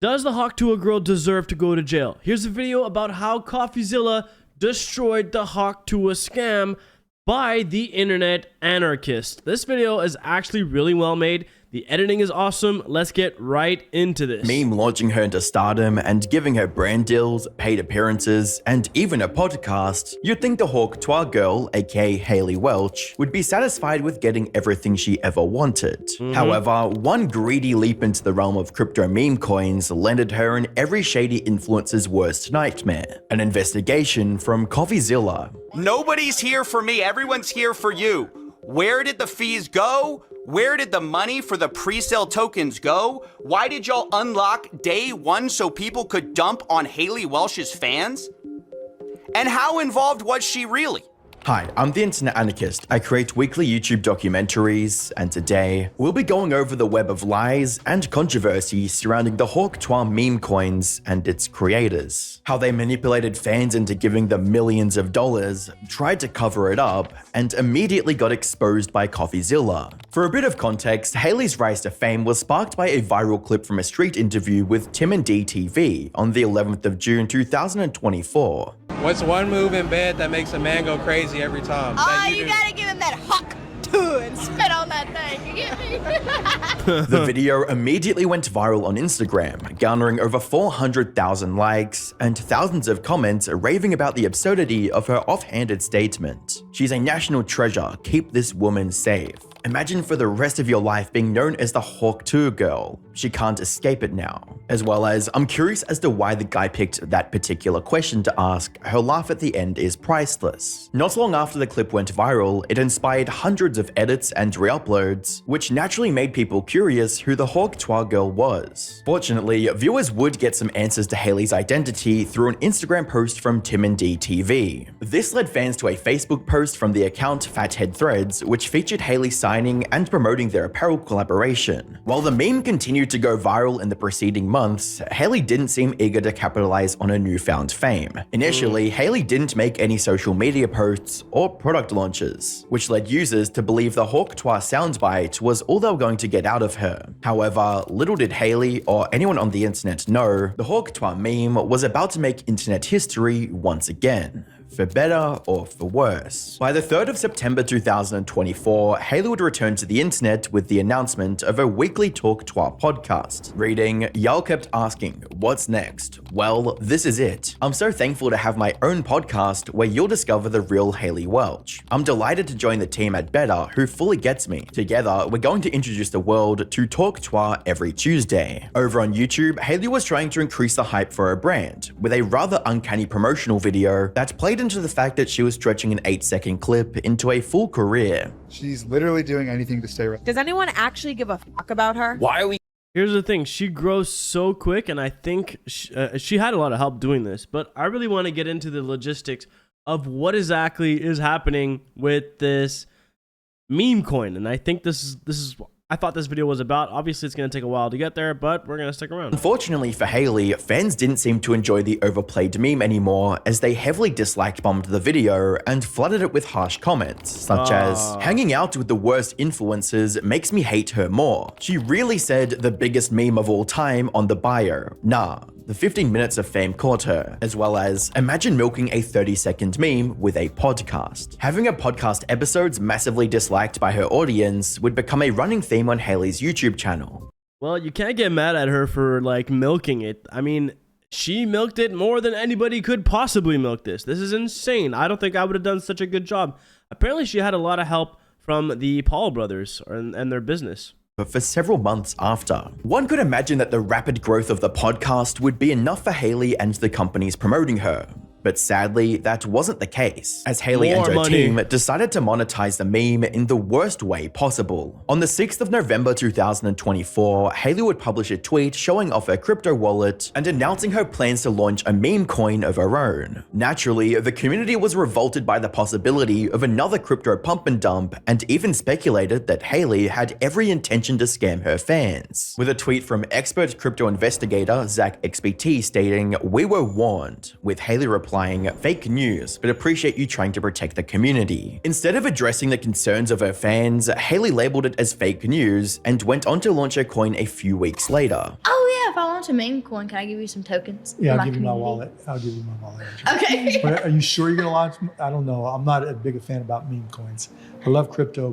Does the Hawk Tuah girl deserve to go to jail? Here's a video about how Coffeezilla destroyed the Hawk Tuah scam by the internet anarchist. This video is actually really well made. The editing is awesome. Let's get right into this. Meme launching her into stardom and giving her brand deals, paid appearances, and even a podcast. You'd think the Hawk Tuah girl, aka Hayley Welch, would be satisfied with getting everything she ever wanted. However, one greedy leap into the realm of crypto meme coins landed her in every shady influencer's worst nightmare. An investigation from Coffeezilla. Nobody's here for me, everyone's here for you. Where did the fees go? Where did the money for the pre-sale tokens go? Why did y'all unlock day one so people could dump on Hayley Welch's fans? And how involved was she really? Hi, I'm the Internet Anarchist. I create weekly YouTube documentaries, and today we'll be going over the web of lies and controversy surrounding the Hawk Tuah meme coins and its creators. How they manipulated fans into giving them millions of dollars, tried to cover it up, and immediately got exposed by Coffeezilla. For a bit of context, Hayley's rise to fame was sparked by a viral clip from a street interview with Tim and D TV on the 11th of June 2024. What's one move in bed that makes a man go crazy every time? You gotta give him that Hawk Tuah and spit on that thing, you get me? The video immediately went viral on Instagram, garnering over 400,000 likes and thousands of comments raving about the absurdity of her offhanded statement. She's a national treasure, keep this woman safe. Imagine for the rest of your life being known as the Hawk Tuah girl. She can't escape it now. As well as, I'm curious as to why the guy picked that particular question to ask. Her laugh at the end is priceless. Not long after the clip went viral, it inspired hundreds of edits and re-uploads, which naturally made people curious who the Hawk Tuah girl was. Fortunately, viewers would get some answers to Hayley's identity through an Instagram post from Tim and D TV. This led fans to a Facebook post from the account Fathead Threads, which featured Hayley signing and promoting their apparel collaboration. While the meme continued to go viral in the preceding months, Hayley didn't seem eager to capitalize on her newfound fame. Initially, Hayley didn't make any social media posts or product launches, which led users to believe the Hawk Tuah soundbite was all they were going to get out of her. However, little did Hayley or anyone on the internet know, the Hawk Tuah meme was about to make internet history once again. For better or for worse. By the 3rd of September 2024, Hayley would return to the internet with the announcement of a weekly Hawk Tuah podcast. Reading, y'all kept asking, what's next? Well, this is it. I'm so thankful to have my own podcast where you'll discover the real Hayley Welch. I'm delighted to join the team at Better who fully gets me. Together, we're going to introduce the world to Hawk Tuah every Tuesday. Over on YouTube, Hayley was trying to increase the hype for her brand with a rather uncanny promotional video that played into the fact that she was stretching an 8-second clip into a full career. She's literally doing anything to stay relevant. Does anyone actually give a fuck about her? Why are we? Here's the thing, she grows so quick, and I think she had a lot of help doing this, but I really want to get into the logistics of what exactly is happening with this meme coin, and I think this is I thought this video was about. Obviously, it's going to take a while to get there, but we're going to stick around. Unfortunately for Hayley, fans didn't seem to enjoy the overplayed meme anymore, as they heavily disliked bombed the video and flooded it with harsh comments, such as, hanging out with the worst influencers makes me hate her more. She really said the biggest meme of all time on the bio. Nah. The 15 minutes of fame caught her, as well as, imagine milking a 30-second meme with a podcast. Having a podcast episodes massively disliked by her audience would become a running theme on Hayley's YouTube channel. Well, you can't get mad at her for like milking it. I mean, she milked it more than anybody could possibly milk this. This is insane. I don't think I would have done such a good job. Apparently, she had a lot of help from the Paul brothers and their business. But for several months after. One could imagine that the rapid growth of the podcast would be enough for Hayley and the companies promoting her. But sadly, that wasn't the case, as Hayley and her team decided to monetize the meme in the worst way possible. On the 6th of November 2024, Hayley would publish a tweet showing off her crypto wallet and announcing her plans to launch a meme coin of her own. Naturally, the community was revolted by the possibility of another crypto pump and dump, and even speculated that Hayley had every intention to scam her fans. With a tweet from expert crypto investigator Zach XBT stating, "We were warned," with Hayley replying, "Fake news, but appreciate you trying to protect the community." Instead of addressing the concerns of her fans, Hayley labeled it as fake news and went on to launch her coin a few weeks later. Oh if I want a meme coin, can I give you some tokens? Yeah, for I'll give you my community? wallet. I'll give you my wallet. Okay. But are you sure you're gonna launch? I don't know. I'm not a big fan about meme coins. I love crypto,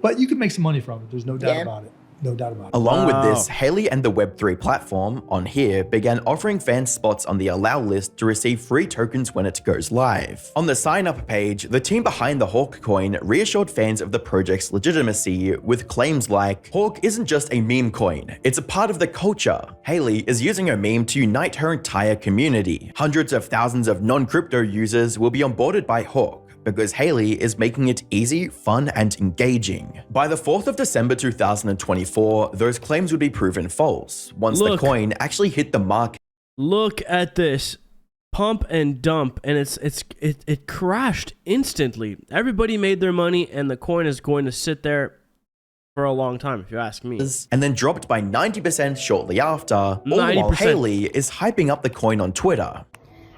but you can make some money from it. There's no doubt about it. No doubt about it. Along with Wow. this, Haley and the Web3 platform on here began offering fans spots on the allow list to receive free tokens when it goes live. On the sign up page, the team behind the Hawk coin reassured fans of the project's legitimacy with claims like, Hawk isn't just a meme coin, it's a part of the culture. Haley is using her meme to unite her entire community. Hundreds of thousands of non-crypto users will be onboarded by Hawk, because Haley is making it easy, fun, and engaging. By the 4th of December 2024, those claims would be proven false, once the coin actually hit the market. Look at this pump and dump, and it crashed instantly. Everybody made their money, and the coin is going to sit there for a long time, if you ask me. And then dropped by 90% shortly after, all while 90%. Haley is hyping up the coin on Twitter.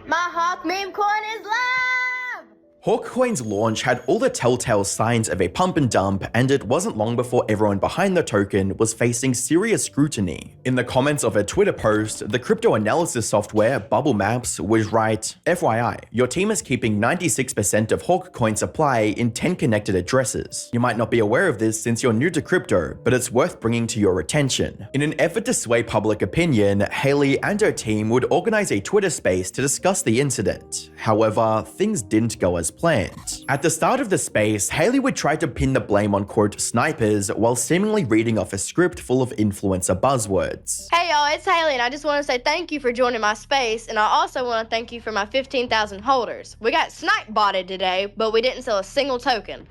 My Hawk meme coin is live! Hawk Coin's launch had all the telltale signs of a pump and dump, and it wasn't long before everyone behind the token was facing serious scrutiny. In the comments of a Twitter post, the crypto analysis software Bubble Maps would write, FYI, your team is keeping 96% of Hawk Coin supply in 10 connected addresses. You might not be aware of this since you're new to crypto, but it's worth bringing to your attention. In an effort to sway public opinion, Haley and her team would organize a Twitter space to discuss the incident. However, things didn't go as planned. At the start of the space, Haley would try to pin the blame on quote snipers while seemingly reading off a script full of influencer buzzwords. Hey y'all, it's Haley, and I just want to say thank you for joining my space, and I also want to thank you for my 15,000 holders. We got snipe botted today, but we didn't sell a single token.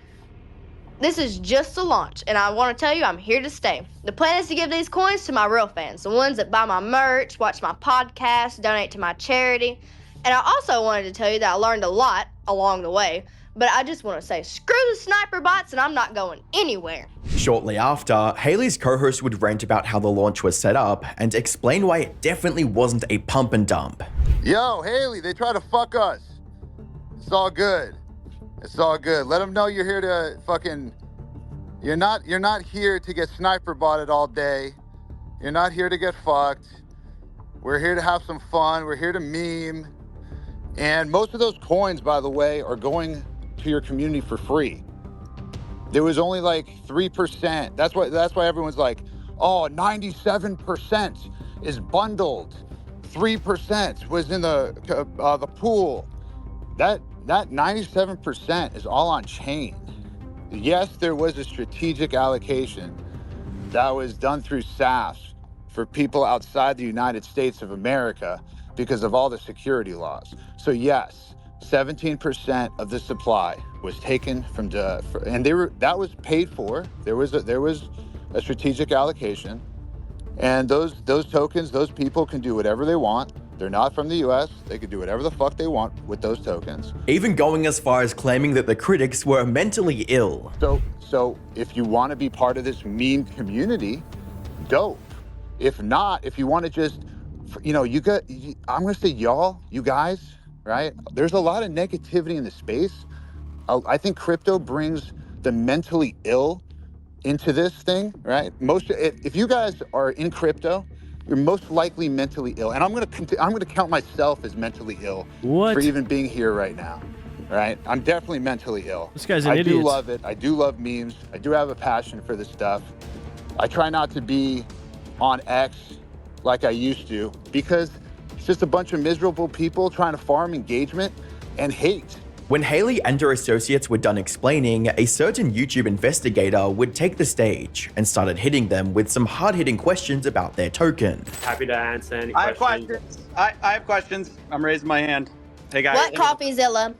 This is just a launch, and I want to tell you I'm here to stay. The plan is to give these coins to my real fans, the ones that buy my merch, watch my podcast, donate to my charity. And I also wanted to tell you that I learned a lot along the way, but I just want to say screw the sniper bots and I'm not going anywhere. Shortly after, Haley's co-host would rant about how the launch was set up and explain why it definitely wasn't a pump and dump. Yo, Haley, they try to fuck us. It's all good. It's all good. Let them know you're here to fucking... You're not here to get sniper botted all day. You're not here to get fucked. We're here to have some fun. We're here to meme. And most of those coins, by the way, are going to your community for free. There was only like 3%. That's why everyone's like, oh, 97% is bundled. 3% was in the pool. That 97% is all on chain. Yes, there was a strategic allocation that was done through SAFs for people outside the United States of America because of all the security laws. So yes, 17% of the supply was taken from that was paid for. There was a strategic allocation, and those tokens, those people can do whatever they want. They're not from the US. They can do whatever the fuck they want with those tokens. Even going as far as claiming that the critics were mentally ill. So if you want to be part of this meme community, dope. If not, if you want to just, I'm going to say y'all, you guys, right? There's a lot of negativity in the space. I think crypto brings the mentally ill into this thing, right? If you guys are in crypto, you're most likely mentally ill. And I'm going to count myself as mentally ill for even being here right now, right? I'm definitely mentally ill. This guy's an idiot. I do love it. I do love memes. I do have a passion for this stuff. I try not to be on X like I used to, because it's just a bunch of miserable people trying to farm engagement and hate. When Haley and her associates were done explaining, a certain YouTube investigator would take the stage and started hitting them with some hard-hitting questions about their token. Happy to answer any I have questions. questions. I have questions. I'm raising my hand. Hey guys. What Coffeezilla?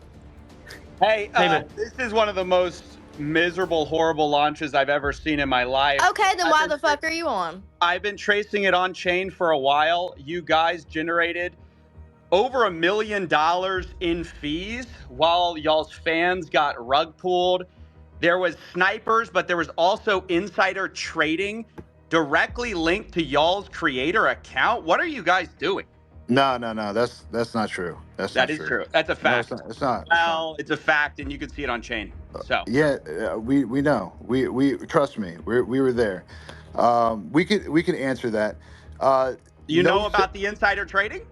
Hey, this is one of the most miserable, horrible launches I've ever seen in my life. Okay, then why the fuck are you on? I've been tracing it on chain for a while. You guys generated over $1 million in fees while y'all's fans got rug pulled. There was snipers, but there was also insider trading directly linked to y'all's creator account. What are you guys doing? No, that's not true. That is true. That's a fact. No, it's not. Well, it's a fact, and you can see it on chain. So yeah, we know. We trust me. We were there. We could answer that. You no know about the insider trading?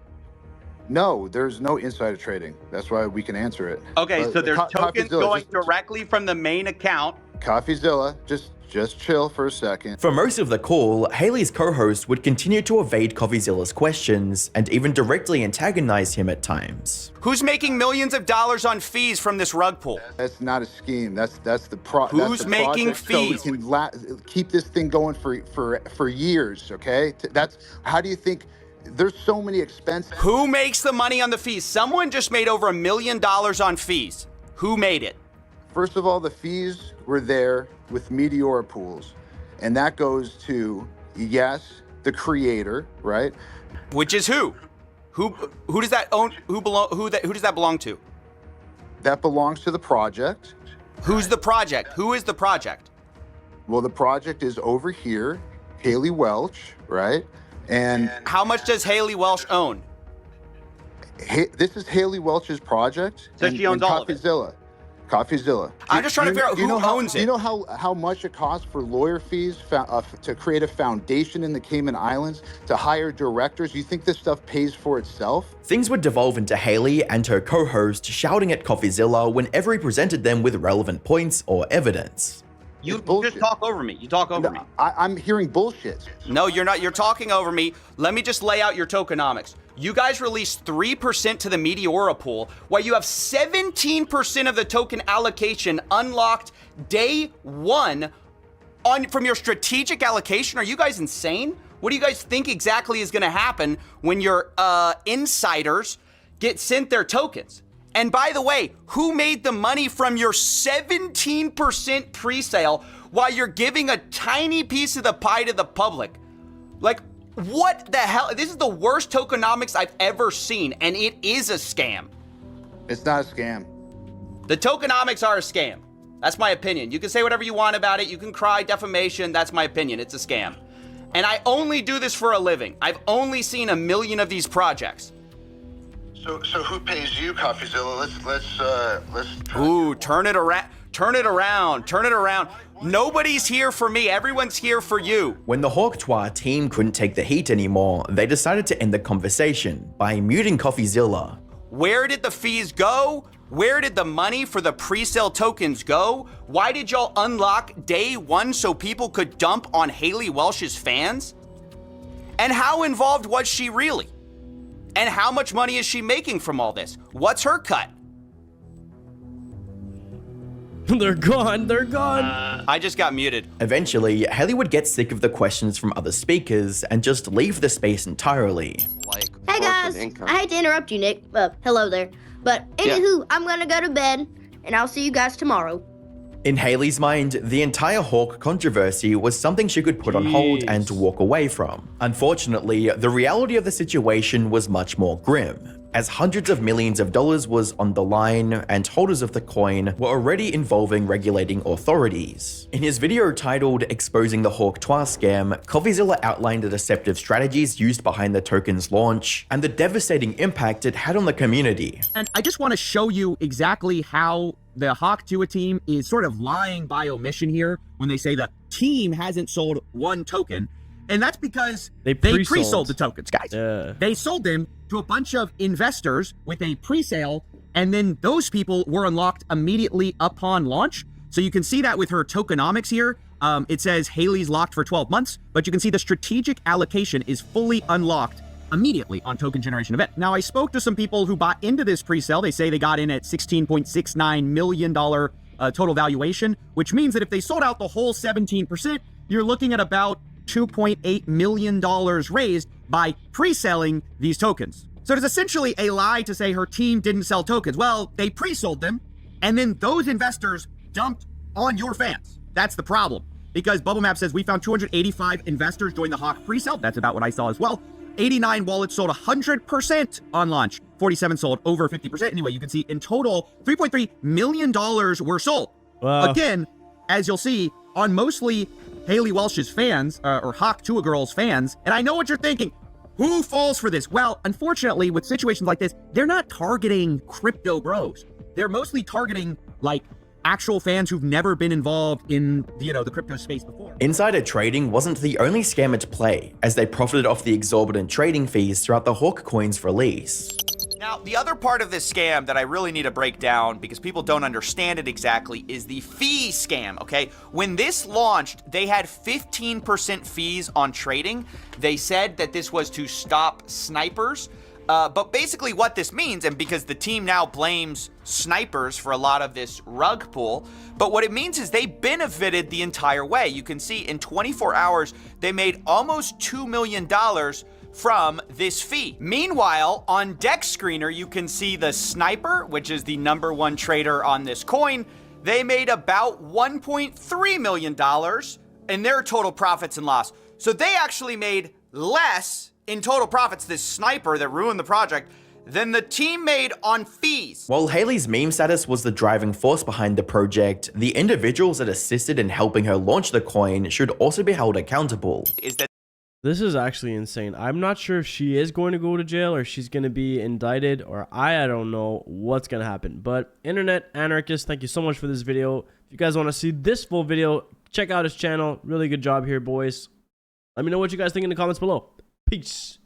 No, there's no insider trading. That's why we can answer it. Okay, But so there's tokens Coffeezilla, going directly from the main account. Coffeezilla, just chill for a second. For most of the call, Haley's co-host would continue to evade Coffeezilla's questions and even directly antagonize him at times. Who's making millions of dollars on fees from this rug pull? That's not a scheme. That's the Who's making fees? So we can keep this thing going for years. Okay. That's how do you think? There's so many expenses. Who makes the money on the fees? Someone just made over $1 million on fees. Who made it? First of all, the fees were there with Meteora pools, and that goes to, yes, the creator, right? Which is who? Who does that own? Who does that belong to? That belongs to the project. Who's the project? Who is the project? Well, the project is over here, Haley Welch, right? And how much does Haley Welch own? This is Haley Welch's project. So she owns all of it. Coffeezilla. I'm just trying to figure out who owns it. Do you know how much it costs for lawyer fees to create a foundation in the Cayman Islands, to hire directors? You think this stuff pays for itself? Things would devolve into Haley and her co-host shouting at Coffeezilla whenever he presented them with relevant points or evidence. You just talk over me. You talk over me. I'm hearing bullshit. No, you're not. You're talking over me. Let me just lay out your tokenomics. You guys released 3% to the Meteora pool, while you have 17% of the token allocation unlocked day one from your strategic allocation. Are you guys insane? What do you guys think exactly is going to happen when your insiders get sent their tokens? And by the way, who made the money from your 17% pre-sale while you're giving a tiny piece of the pie to the public? Like, what the hell? This is the worst tokenomics I've ever seen, and it is a scam. It's not a scam. The tokenomics are a scam. That's my opinion. You can say whatever you want about it. You can cry defamation. That's my opinion. It's a scam. And I only do this for a living. I've only seen 1 million of these projects. So who pays you, Coffeezilla? Let's. Ooh, turn it around. Turn it around. Turn it around. Nobody's here for me. Everyone's here for you. When the Hawk Tuah team couldn't take the heat anymore, they decided to end the conversation by muting Coffeezilla. Where did the fees go? Where did the money for the pre-sale tokens go? Why did y'all unlock day one so people could dump on Haley Welch's fans? And how involved was she really? And how much money is she making from all this? What's her cut? They're gone. They're gone. I just got muted. Eventually, Haley would get sick of the questions from other speakers and just leave the space entirely. Hey guys, I hate to interrupt you, Nick. Hello there. But anywho, I'm gonna go to bed, and I'll see you guys tomorrow. In Haley's mind, the entire Hawk controversy was something she could put on hold and walk away from. Unfortunately, the reality of the situation was much more grim, as hundreds of millions of dollars was on the line and holders of the coin were already involving regulating authorities. In his video titled Exposing the Hawk Tuah Scam, Coffeezilla outlined the deceptive strategies used behind the token's launch and the devastating impact it had on the community. And I just want to show you exactly how the Hawk Tuah team is sort of lying by omission here when they say the team hasn't sold one token. And that's because they pre-sold the tokens, guys. They sold them to a bunch of investors with a pre-sale, and then those people were unlocked immediately upon launch. So you can see that with her tokenomics here. It says Haley's locked for 12 months, but you can see the strategic allocation is fully unlocked immediately on token generation event. Now, I spoke to some people who bought into this pre-sale. They say they got in at $16.69 million total valuation, which means that if they sold out the whole 17%, you're looking at about $2.8 million raised by pre-selling these tokens. So it is essentially a lie to say her team didn't sell tokens. Well, they pre-sold them, and then those investors dumped on your fans. That's the problem. Because Bubble Map says we found 285 investors join the Hawk pre-sale. That's about what I saw as well. 89 wallets sold 100% on launch. 47 sold over 50%. Anyway, you can see in total, $3.3 million were sold. Wow. Again, as you'll see, on mostly Haley Welch's fans, or Hawk Tuah Girls fans. And I know what you're thinking. Who falls for this? Well, unfortunately, with situations like this, they're not targeting crypto bros. They're mostly targeting, like, actual fans who've never been involved in, you know, the crypto space before. Insider trading wasn't the only scam at play, as they profited off the exorbitant trading fees throughout the Hawk coin's release. Now, the other part of this scam that I really need to break down because people don't understand it exactly is the fee scam, okay? When this launched, they had 15% fees on trading. They said that this was to stop snipers. But basically what this means, and because the team now blames snipers for a lot of this rug pull, but what it means is they benefited the entire way. You can see in 24 hours, they made almost $2 million from this fee. Meanwhile, on Dex Screener, you can see the sniper, which is the #1 trader on this coin. They made about $1.3 million in their total profits and loss. So they actually made less in total profits, this sniper that ruined the project, than the team made on fees. While Haley's meme status was the driving force behind the project, the individuals that assisted in helping her launch the coin should also be held accountable. This is actually insane. I'm not sure if she is going to go to jail or she's going to be indicted, or I don't know what's going to happen. But Internet Anarchist, thank you so much for this video. If you guys want to see this full video, check out his channel. Really good job here, boys. Let me know what you guys think in the comments below. Peace.